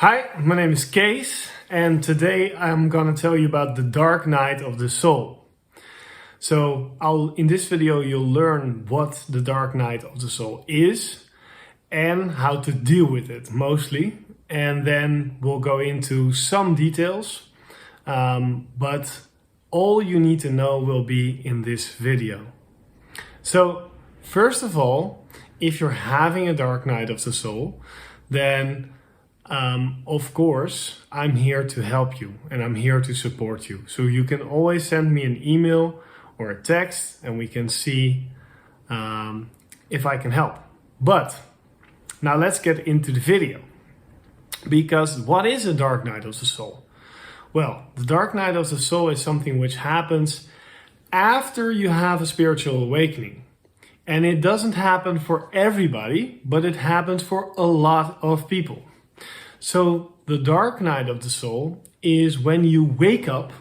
Hi, my name is Kees, and today I'm gonna tell you about the dark night of the soul. So in this video you'll learn what the dark night of the soul is and how to deal with it mostly. And then we'll go into some details, but all you need to know will be in this video. So first of all, if you're having a dark night of the soul, then of course, I'm here to help you and I'm here to support you. So you can always send me an email or a text and we can see if I can help. But now let's get into the video. Because what is a dark night of the soul? Well, the dark night of the soul is something which happens after you have a spiritual awakening. And it doesn't happen for everybody, but it happens for a lot of people. So the dark night of the soul is when you wake up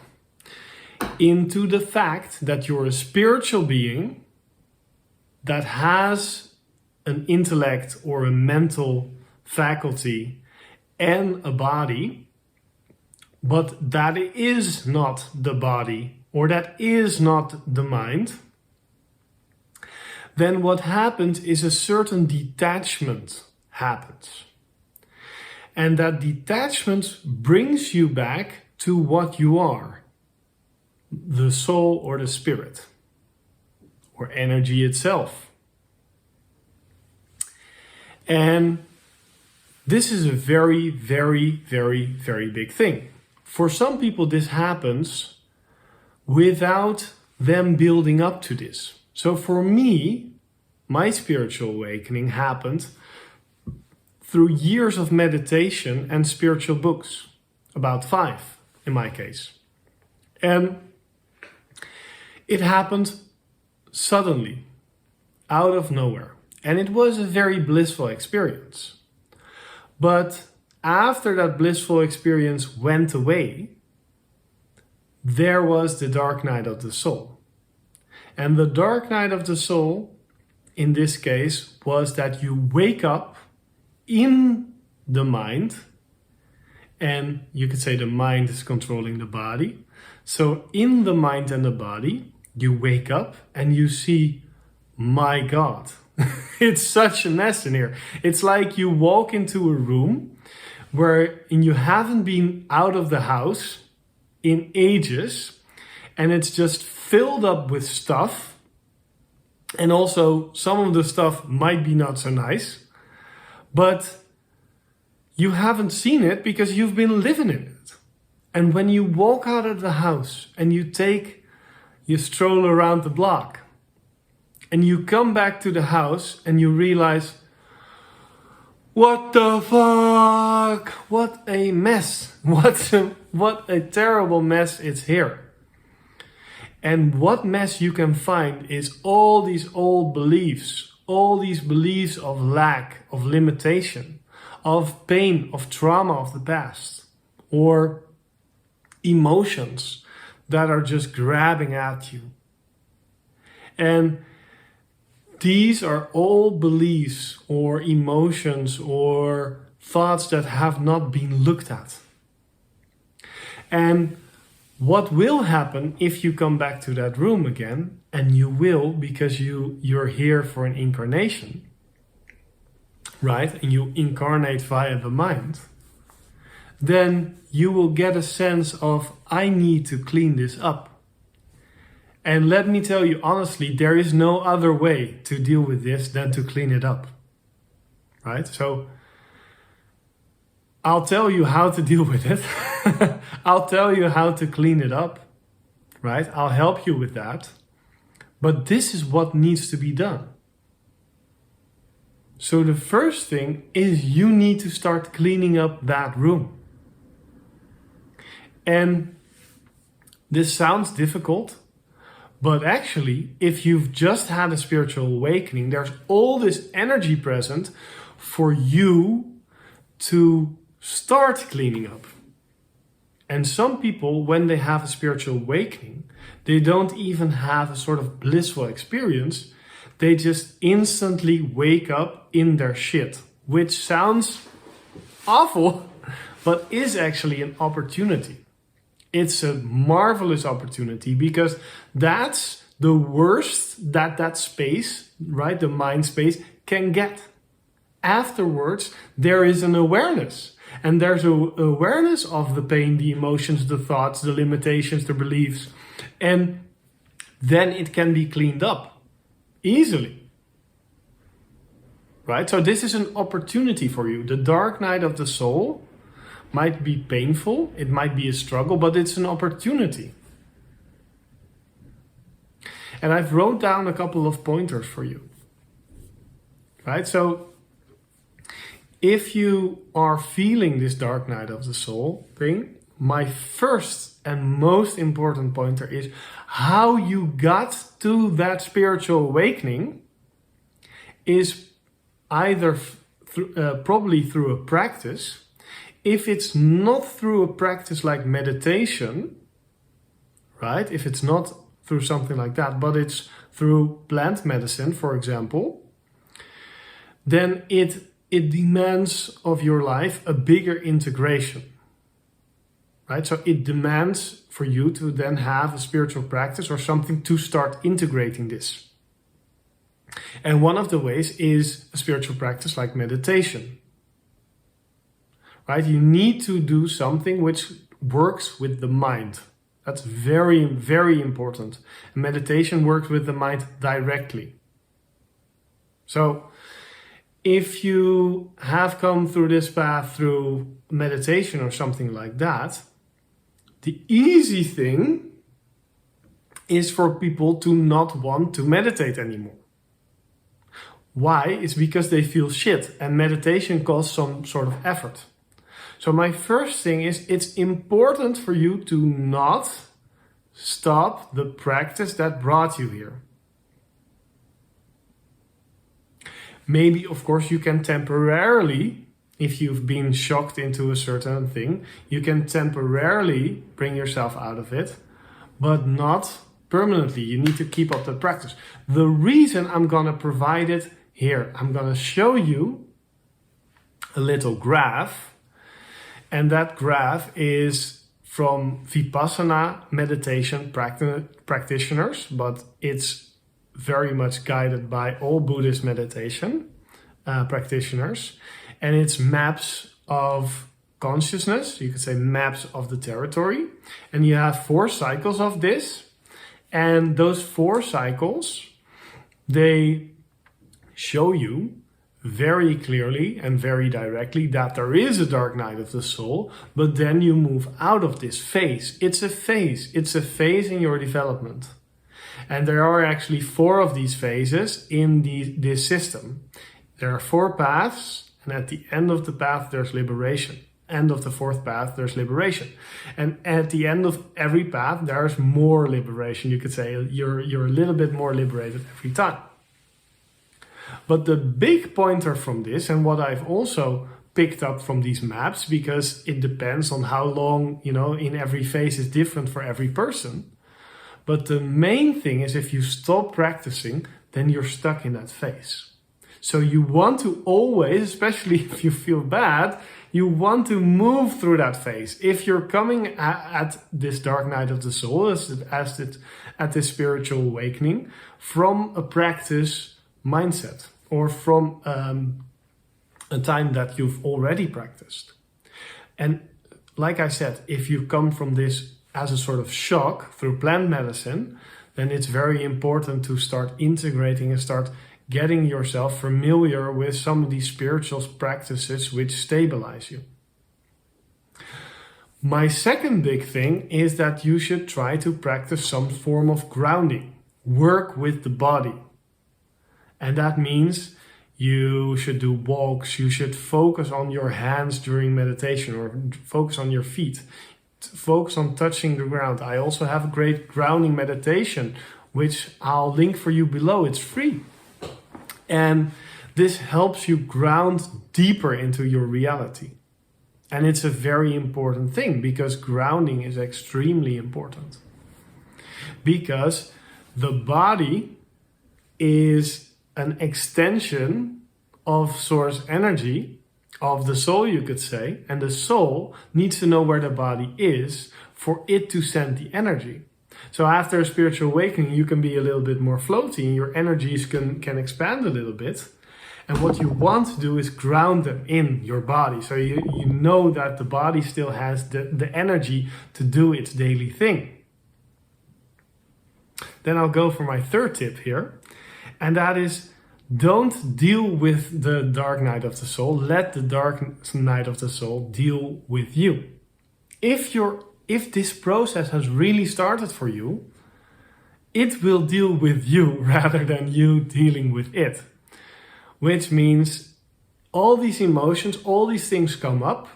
into the fact that you're a spiritual being that has an intellect or a mental faculty and a body, but that is not the body or that is not the mind. Then what happens is a certain detachment happens. And that detachment brings you back to what you are, the soul or the spirit, or energy itself. And this is a very, very, very, very big thing. For some people, this happens without them building up to this. So for me, my spiritual awakening happened through years of meditation and spiritual books, about 5 in my case. And it happened suddenly, out of nowhere. And it was a very blissful experience. But after that blissful experience went away, there was the dark night of the soul. And the dark night of the soul, in this case, was that you wake up in the mind, and you could say the mind is controlling the body. So in the mind and the body, you wake up and you see, my God, it's such a mess in here. It's like you walk into a room where you haven't been out of the house in ages, and it's just filled up with stuff. And also some of the stuff might be not so nice. But you haven't seen it because you've been living in it. And when you walk out of the house and you stroll around the block and you come back to the house and you realize, what the fuck? What a mess. What a terrible mess it's here. And what mess you can find is all these old beliefs. All these beliefs of lack, of limitation, of pain, of trauma of the past, or emotions that are just grabbing at you. And these are all beliefs or emotions or thoughts that have not been looked at. And what will happen if you come back to that room again, and you will because you're here for an incarnation, right? And you incarnate via the mind, then you will get a sense of, I need to clean this up. And let me tell you honestly, there is no other way to deal with this than to clean it up, right? So I'll tell you how to deal with it. I'll tell you how to clean it up, right? I'll help you with that. But this is what needs to be done. So the first thing is you need to start cleaning up that room. And this sounds difficult, but actually, if you've just had a spiritual awakening, there's all this energy present for you to start cleaning up. And some people, when they have a spiritual awakening, they don't even have a sort of blissful experience. They just instantly wake up in their shit, which sounds awful, but is actually an opportunity. It's a marvelous opportunity because that's the worst that space, right, the mind space, can get. Afterwards, there is an awareness. And there's an awareness of the pain, the emotions, the thoughts, the limitations, the beliefs. And then it can be cleaned up easily. Right? So this is an opportunity for you. The dark night of the soul might be painful, it might be a struggle, but it's an opportunity. And I've wrote down a couple of pointers for you. Right? So if you are feeling this dark night of the soul thing, my first and most important pointer is how you got to that spiritual awakening is either probably through a practice. If it's not through a practice like meditation, right? If it's not through something like that, but it's through plant medicine, for example, then it demands of your life a bigger integration, right? So it demands for you to then have a spiritual practice or something to start integrating this. And one of the ways is a spiritual practice like meditation, right? You need to do something which works with the mind. That's very, very important. Meditation works with the mind directly. So if you have come through this path through meditation or something like that, the easy thing is for people to not want to meditate anymore. Why? It's because they feel shit and meditation costs some sort of effort. So my first thing is it's important for you to not stop the practice that brought you here. Maybe, of course, you can temporarily, if you've been shocked into a certain thing, you can temporarily bring yourself out of it, but not permanently. You need to keep up the practice. The reason I'm going to provide it here, I'm going to show you a little graph, and that graph is from Vipassana meditation practitioners, but it's very much guided by all Buddhist meditation practitioners, and it's maps of consciousness, you could say maps of the territory, and you have 4 cycles of this, and those 4 cycles, they show you very clearly and very directly that there is a dark night of the soul, but then you move out of this phase. It's a phase in your development. And there are actually 4 of these phases in this system. There are 4 paths, and at the end of the path there's liberation. End of the 4th path there's liberation. And at the end of every path there's more liberation. You could say you're a little bit more liberated every time. But the big pointer from this, and what I've also picked up from these maps, because it depends on how long, in every phase is different for every person. But the main thing is if you stop practicing, then you're stuck in that phase. So you want to always, especially if you feel bad, you want to move through that phase. If you're coming at this dark night of the soul, at this spiritual awakening, from a practice mindset or from a time that you've already practiced. And like I said, if you come from this as a sort of shock through plant medicine, then it's very important to start integrating and start getting yourself familiar with some of these spiritual practices which stabilize you. My second big thing is that you should try to practice some form of grounding. Work with the body. And that means you should do walks, you should focus on your hands during meditation or focus on your feet. Focus on touching the ground. I also have a great grounding meditation, which I'll link for you below. It's free. And this helps you ground deeper into your reality. And it's a very important thing because grounding is extremely important. Because the body is an extension of source energy of the soul, you could say, and the soul needs to know where the body is for it to send the energy. So after a spiritual awakening, you can be a little bit more floaty and your energies can expand a little bit. And what you want to do is ground them in your body. So you know that the body still has the energy to do its daily thing. Then I'll go for my third tip here. And that is, don't deal with the dark night of the soul. Let the dark night of the soul deal with you. If this process has really started for you, it will deal with you rather than you dealing with it. Which means all these emotions, all these things come up.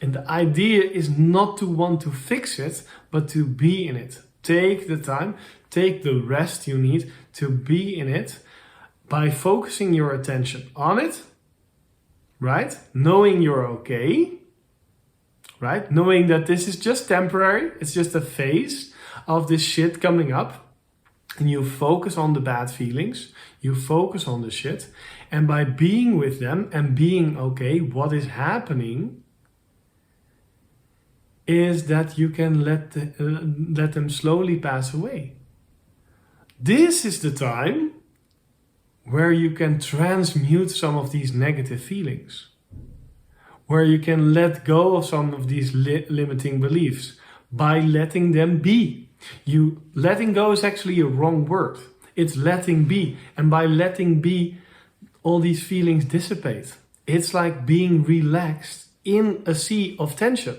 And the idea is not to want to fix it, but to be in it. Take the time, take the rest you need to be in it by focusing your attention on it, right? Knowing you're okay, right? Knowing that this is just temporary, it's just a phase of this shit coming up. And you focus on the bad feelings, you focus on the shit, and by being with them and being okay, what is happening is that you can let them slowly pass away. This is the time where you can transmute some of these negative feelings, where you can let go of some of these limiting beliefs by letting them be. Letting go is actually a wrong word. It's letting be. And by letting be, all these feelings dissipate. It's like being relaxed in a sea of tension.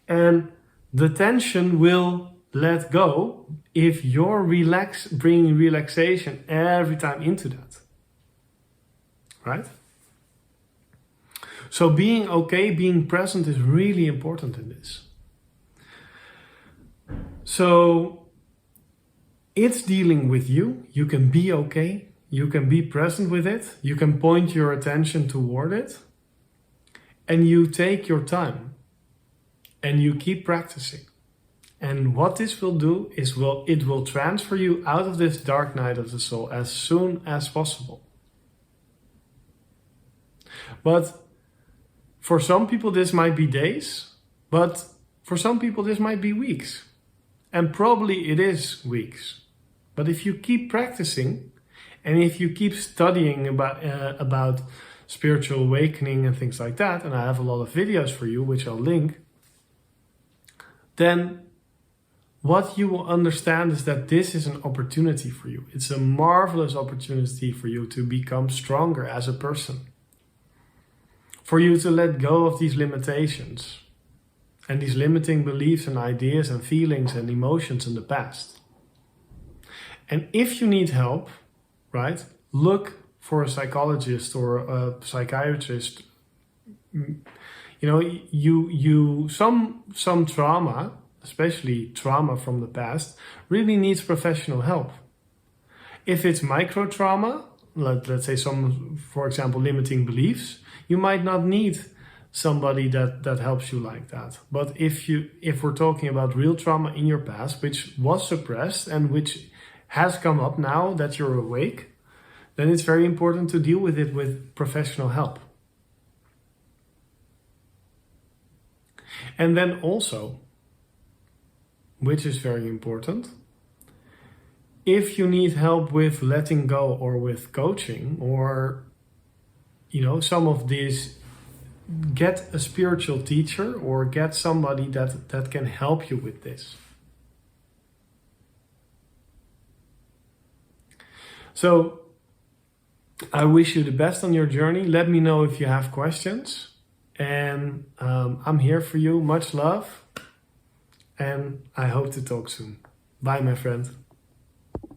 And the tension will let go if you're bringing relaxation every time into that. Right? So being okay, being present is really important in this. So it's dealing with you. You can be okay. You can be present with it. You can point your attention toward it. And you take your time. And you keep practicing. And what this will do is it will transfer you out of this dark night of the soul as soon as possible. But for some people this might be days. But for some people this might be weeks. And probably it is weeks. But if you keep practicing and if you keep studying about spiritual awakening and things like that, and I have a lot of videos for you, which I'll link, then what you will understand is that this is an opportunity for you. It's a marvelous opportunity for you to become stronger as a person. For you to let go of these limitations. And these limiting beliefs and ideas and feelings and emotions in the past. And if you need help, right, look for a psychologist or a psychiatrist. You know, some trauma, especially trauma from the past, really needs professional help. If it's micro trauma, let's say for example, limiting beliefs, you might not need somebody that helps you like that. But if we're talking about real trauma in your past, which was suppressed and which has come up now that you're awake, then it's very important to deal with it with professional help. And then also, which is very important, if you need help with letting go or with coaching or, some of these, get a spiritual teacher or get somebody that can help you with this. So I wish you the best on your journey. Let me know if you have questions. And I'm here for you. Much love. And I hope to talk soon. Bye, my friend.